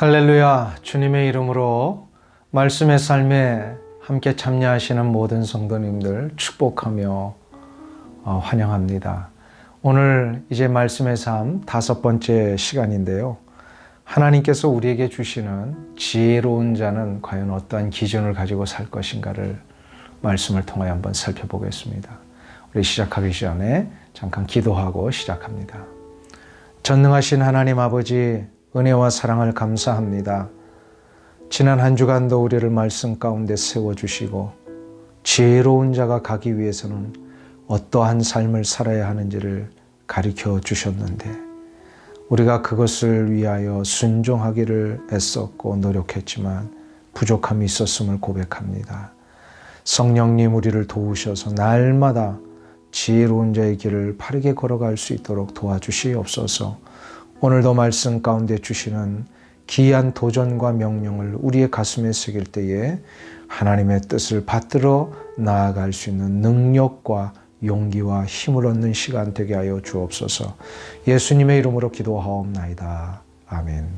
할렐루야. 주님의 이름으로 말씀의 삶에 함께 참여하시는 모든 성도님들 축복하며 환영합니다. 오늘 이제 말씀의 삶 5번째 시간인데요. 하나님께서 우리에게 주시는 지혜로운 자는 과연 어떠한 기준을 가지고 살 것인가를 말씀을 통하여 한번 살펴보겠습니다. 우리 시작하기 전에 잠깐 기도하고 시작합니다. 전능하신 하나님 아버지, 은혜와 사랑을 감사합니다. 지난 한 주간도 우리를 말씀 가운데 세워주시고 지혜로운 자가 가기 위해서는 어떠한 삶을 살아야 하는지를 가르쳐 주셨는데 우리가 그것을 위하여 순종하기를 애썼고 노력했지만 부족함이 있었음을 고백합니다. 성령님 우리를 도우셔서 날마다 지혜로운 자의 길을 바르게 걸어갈 수 있도록 도와주시옵소서. 오늘도 말씀 가운데 주시는 귀한 도전과 명령을 우리의 가슴에 새길 때에 하나님의 뜻을 받들어 나아갈 수 있는 능력과 용기와 힘을 얻는 시간 되게 하여 주옵소서. 예수님의 이름으로 기도하옵나이다. 아멘.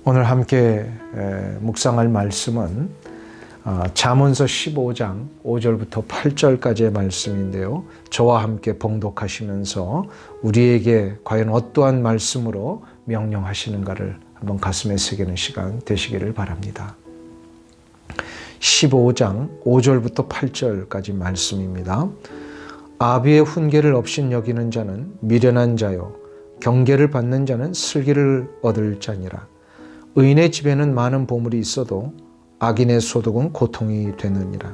오늘 함께 묵상할 말씀은 잠언서 15장 5절부터 8절까지의 말씀인데요. 저와 함께 봉독하시면서 우리에게 과연 어떠한 말씀으로 명령하시는가를 한번 가슴에 새기는 시간 되시기를 바랍니다. 15장 5절부터 8절까지 말씀입니다. 아비의 훈계를 업신여기는 자는 미련한 자요 경계를 받는 자는 슬기를 얻을 자니라. 의인의 집에는 많은 보물이 있어도 악인의 소득은 고통이 되느니라.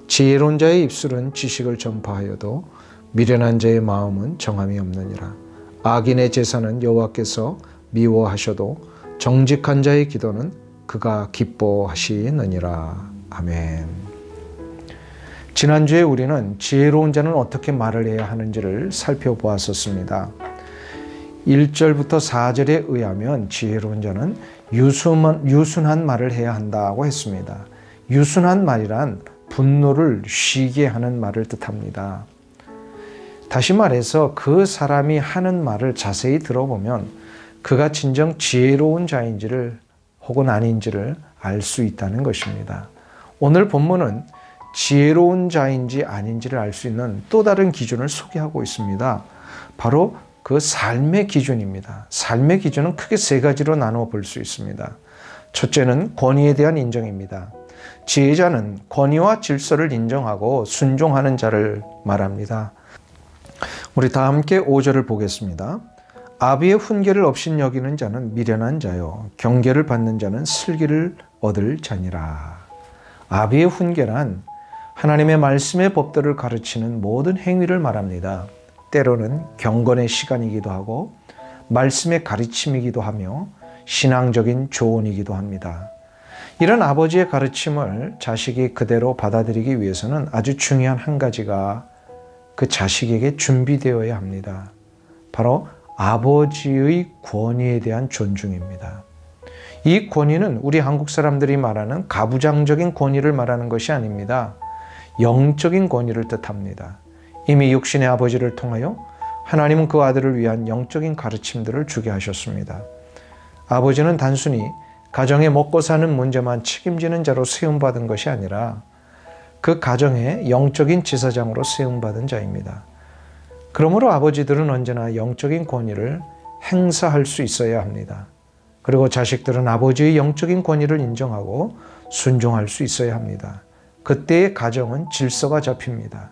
지혜로운 자의 입술은 지식을 전파하여도 미련한 자의 마음은 정함이 없느니라. 악인의 제사는 여호와께서 미워하셔도 정직한 자의 기도는 그가 기뻐하시느니라. 아멘. 지난주에 우리는 지혜로운 자는 어떻게 말을 해야 하는지를 살펴보았었습니다. 1절부터 4절에 의하면 지혜로운 자는 유순한 말을 해야 한다고 했습니다. 유순한 말이란 분노를 쉬게 하는 말을 뜻합니다. 다시 말해서 그 사람이 하는 말을 자세히 들어보면 그가 진정 지혜로운 자인지를 혹은 아닌지를 알 수 있다는 것입니다. 오늘 본문은 지혜로운 자인지 아닌지를 알 수 있는 또 다른 기준을 소개하고 있습니다. 바로 그 삶의 기준입니다. 삶의 기준은 크게 3가지로 나누어 볼 수 있습니다. 첫째는 권위에 대한 인정입니다. 지혜자는 권위와 질서를 인정하고 순종하는 자를 말합니다. 우리 다 함께 5절을 보겠습니다. 아비의 훈계를 업신여기는 자는 미련한 자요 경계를 받는 자는 슬기를 얻을 자니라. 아비의 훈계란 하나님의 말씀의 법들을 가르치는 모든 행위를 말합니다. 때로는 경건의 시간이기도 하고 말씀의 가르침이기도 하며 신앙적인 조언이기도 합니다. 이런 아버지의 가르침을 자식이 그대로 받아들이기 위해서는 아주 중요한 한 가지가 그 자식에게 준비되어야 합니다. 바로 아버지의 권위에 대한 존중입니다. 이 권위는 우리 한국 사람들이 말하는 가부장적인 권위를 말하는 것이 아닙니다. 영적인 권위를 뜻합니다. 이미 육신의 아버지를 통하여 하나님은 그 아들을 위한 영적인 가르침들을 주게 하셨습니다. 아버지는 단순히 가정에 먹고 사는 문제만 책임지는 자로 세움받은 것이 아니라 그 가정의 영적인 지사장으로 세움받은 자입니다. 그러므로 아버지들은 언제나 영적인 권위를 행사할 수 있어야 합니다. 그리고 자식들은 아버지의 영적인 권위를 인정하고 순종할 수 있어야 합니다. 그때의 가정은 질서가 잡힙니다.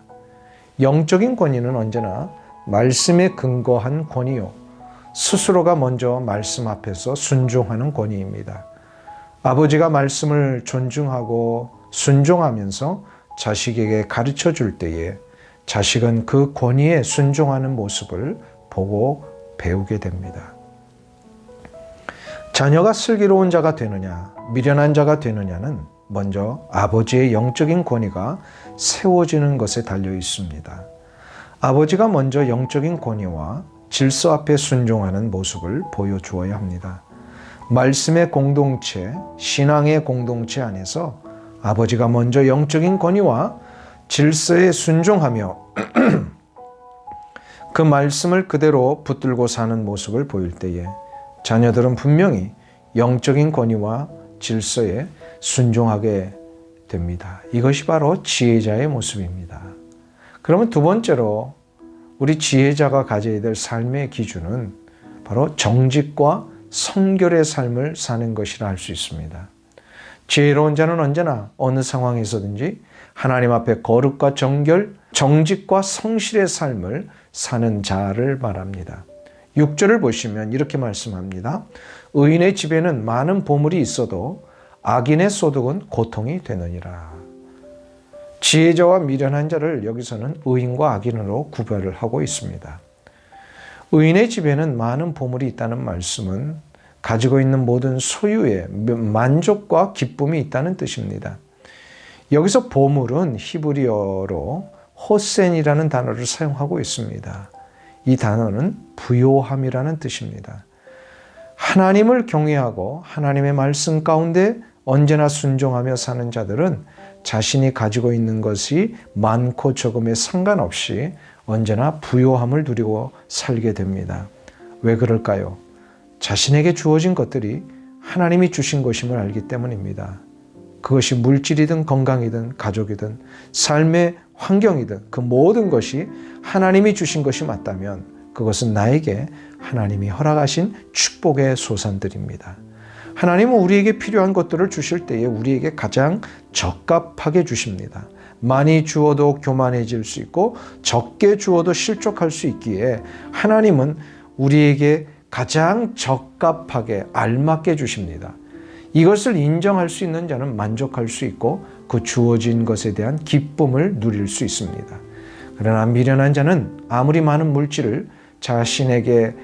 영적인 권위는 언제나 말씀에 근거한 권위요. 스스로가 먼저 말씀 앞에서 순종하는 권위입니다. 아버지가 말씀을 존중하고 순종하면서 자식에게 가르쳐 줄 때에 자식은 그 권위에 순종하는 모습을 보고 배우게 됩니다. 자녀가 슬기로운 자가 되느냐, 미련한 자가 되느냐는 먼저 아버지의 영적인 권위가 세워지는 것에 달려 있습니다. 아버지가 먼저 영적인 권위와 질서 앞에 순종하는 모습을 보여주어야 합니다. 말씀의 공동체, 신앙의 공동체 안에서 아버지가 먼저 영적인 권위와 질서에 순종하며 그 말씀을 그대로 붙들고 사는 모습을 보일 때에 자녀들은 분명히 영적인 권위와 질서에 순종하게 됩니다. 이것이 바로 지혜자의 모습입니다. 그러면 두 번째로 우리 지혜자가 가져야 될 삶의 기준은 바로 정직과 성결의 삶을 사는 것이라 할 수 있습니다. 지혜로운 자는 언제나 어느 상황에서든지 하나님 앞에 거룩과 정결, 정직과 성실의 삶을 사는 자를 말합니다. 6절을 보시면 이렇게 말씀합니다. 의인의 집에는 많은 보물이 있어도 악인의 소득은 고통이 되느니라. 지혜자와 미련한 자를 여기서는 의인과 악인으로 구별을 하고 있습니다. 의인의 집에는 많은 보물이 있다는 말씀은 가지고 있는 모든 소유에 만족과 기쁨이 있다는 뜻입니다. 여기서 보물은 히브리어로 호센이라는 단어를 사용하고 있습니다. 이 단어는 부요함이라는 뜻입니다. 하나님을 경외하고 하나님의 말씀 가운데 언제나 순종하며 사는 자들은 자신이 가지고 있는 것이 많고 적음에 상관없이 언제나 부요함을 누리고 살게 됩니다. 왜 그럴까요? 자신에게 주어진 것들이 하나님이 주신 것임을 알기 때문입니다. 그것이 물질이든 건강이든 가족이든 삶의 환경이든 그 모든 것이 하나님이 주신 것이 맞다면 그것은 나에게 하나님이 허락하신 축복의 소산들입니다. 하나님은 우리에게 필요한 것들을 주실 때에 우리에게 가장 적합하게 주십니다. 많이 주어도 교만해질 수 있고 적게 주어도 실족할 수 있기에 하나님은 우리에게 가장 적합하게 알맞게 주십니다. 이것을 인정할 수 있는 자는 만족할 수 있고 그 주어진 것에 대한 기쁨을 누릴 수 있습니다. 그러나 미련한 자는 아무리 많은 물질을 자신에게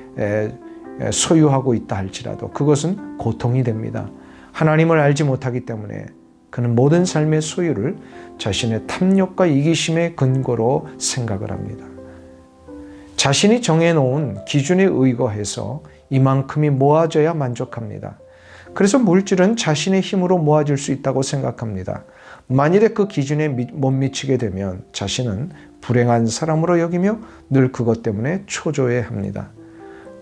소유하고 있다 할지라도 그것은 고통이 됩니다. 하나님을 알지 못하기 때문에 그는 모든 삶의 소유를 자신의 탐욕과 이기심의 근거로 생각을 합니다. 자신이 정해놓은 기준에 의거해서 이만큼이 모아져야 만족합니다. 그래서 물질은 자신의 힘으로 모아질 수 있다고 생각합니다. 만일에 그 기준에 못 미치게 되면 자신은 불행한 사람으로 여기며 늘 그것 때문에 초조해합니다.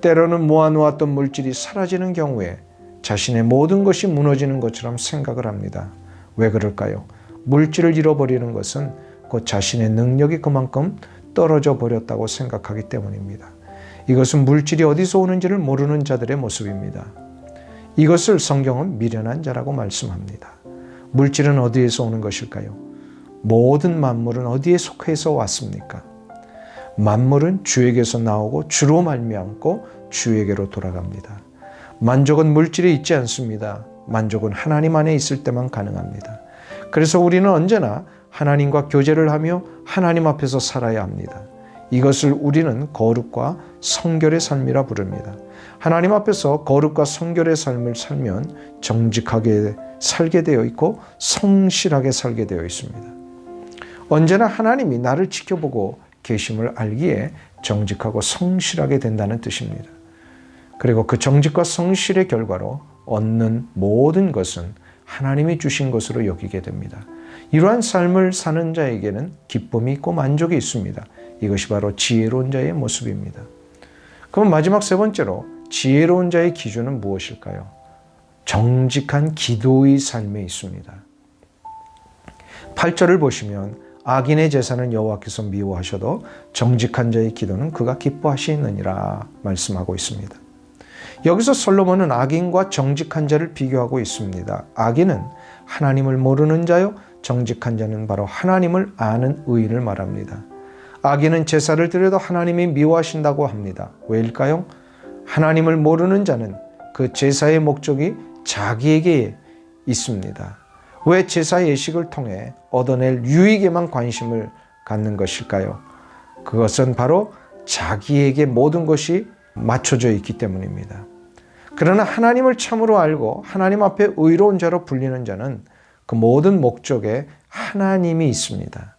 때로는 모아놓았던 물질이 사라지는 경우에 자신의 모든 것이 무너지는 것처럼 생각을 합니다. 왜 그럴까요? 물질을 잃어버리는 것은 곧 자신의 능력이 그만큼 떨어져 버렸다고 생각하기 때문입니다. 이것은 물질이 어디서 오는지를 모르는 자들의 모습입니다. 이것을 성경은 미련한 자라고 말씀합니다. 물질은 어디에서 오는 것일까요? 모든 만물은 어디에 속해서 왔습니까? 만물은 주에게서 나오고 주로 말미암고 주에게로 돌아갑니다. 만족은 물질에 있지 않습니다. 만족은 하나님 안에 있을 때만 가능합니다. 그래서 우리는 언제나 하나님과 교제를 하며 하나님 앞에서 살아야 합니다. 이것을 우리는 거룩과 성결의 삶이라 부릅니다. 하나님 앞에서 거룩과 성결의 삶을 살면 정직하게 살게 되어 있고 성실하게 살게 되어 있습니다. 언제나 하나님이 나를 지켜보고 계심을 알기에 정직하고 성실하게 된다는 뜻입니다. 그리고 그 정직과 성실의 결과로 얻는 모든 것은 하나님이 주신 것으로 여기게 됩니다. 이러한 삶을 사는 자에게는 기쁨이 있고 만족이 있습니다. 이것이 바로 지혜로운 자의 모습입니다. 그럼 마지막 세 번째로 지혜로운 자의 기준은 무엇일까요? 정직한 기도의 삶에 있습니다. 8절을 보시면 악인의 제사는 여호와께서 미워하셔도 정직한 자의 기도는 그가 기뻐하시느니라 말씀하고 있습니다. 여기서 솔로몬은 악인과 정직한 자를 비교하고 있습니다. 악인은 하나님을 모르는 자요, 정직한 자는 바로 하나님을 아는 의인을 말합니다. 악인은 제사를 드려도 하나님이 미워하신다고 합니다. 왜일까요? 하나님을 모르는 자는 그 제사의 목적이 자기에게 있습니다. 왜 제사 예식을 통해 얻어낼 유익에만 관심을 갖는 것일까요? 그것은 바로 자기에게 모든 것이 맞춰져 있기 때문입니다. 그러나 하나님을 참으로 알고 하나님 앞에 의로운 자로 불리는 자는 그 모든 목적에 하나님이 있습니다.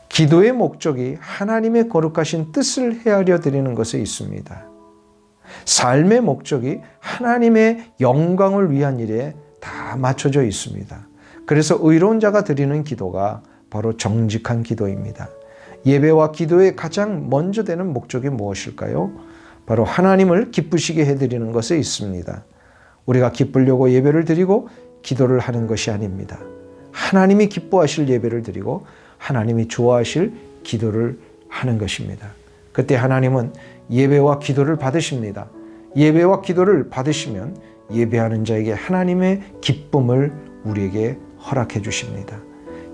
기도의 목적이 하나님의 거룩하신 뜻을 헤아려 드리는 것에 있습니다. 삶의 목적이 하나님의 영광을 위한 일에 다 맞춰져 있습니다. 그래서 의로운 자가 드리는 기도가 바로 정직한 기도입니다. 예배와 기도의 가장 먼저 되는 목적이 무엇일까요? 바로 하나님을 기쁘시게 해드리는 것에 있습니다. 우리가 기쁘려고 예배를 드리고 기도를 하는 것이 아닙니다. 하나님이 기뻐하실 예배를 드리고 하나님이 좋아하실 기도를 하는 것입니다. 그때 하나님은 예배와 기도를 받으십니다. 예배와 기도를 받으시면 예배하는 자에게 하나님의 기쁨을 우리에게 허락해 주십니다.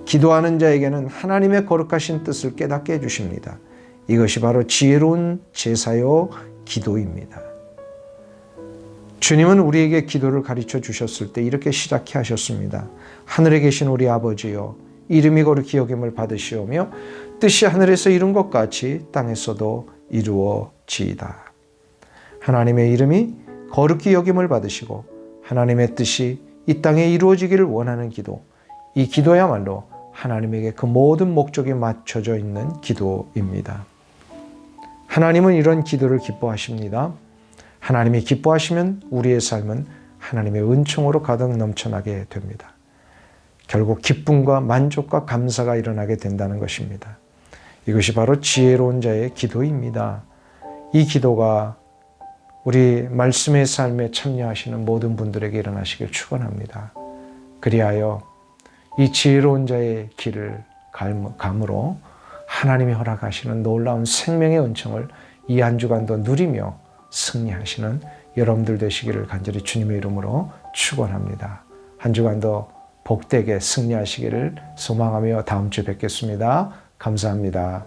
기도하는 자에게는 하나님의 거룩하신 뜻을 깨닫게 해 주십니다. 이것이 바로 지혜로운 제사요 기도입니다. 주님은 우리에게 기도를 가르쳐 주셨을 때 이렇게 시작해 하셨습니다. 하늘에 계신 우리 아버지여, 이름이 거룩히 여김을 받으시오며 뜻이 하늘에서 이룬 것 같이 땅에서도 이루어지이다. 하나님의 이름이 거룩히 여김을 받으시고 하나님의 뜻이 이 땅에 이루어지기를 원하는 기도, 이 기도야말로 하나님에게 그 모든 목적이 맞춰져 있는 기도입니다. 하나님은 이런 기도를 기뻐하십니다. 하나님이 기뻐하시면 우리의 삶은 하나님의 은총으로 가득 넘쳐나게 됩니다. 결국 기쁨과 만족과 감사가 일어나게 된다는 것입니다. 이것이 바로 지혜로운 자의 기도입니다. 이 기도가 우리 말씀의 삶에 참여하시는 모든 분들에게 일어나시길 축원합니다. 그리하여 이 지혜로운 자의 길을 감으로 하나님이 허락하시는 놀라운 생명의 은총을 이 한 주간도 누리며 승리하시는 여러분들 되시기를 간절히 주님의 이름으로 축원합니다. 한 주간도 복되게 승리하시기를 소망하며 다음 주에 뵙겠습니다. 감사합니다.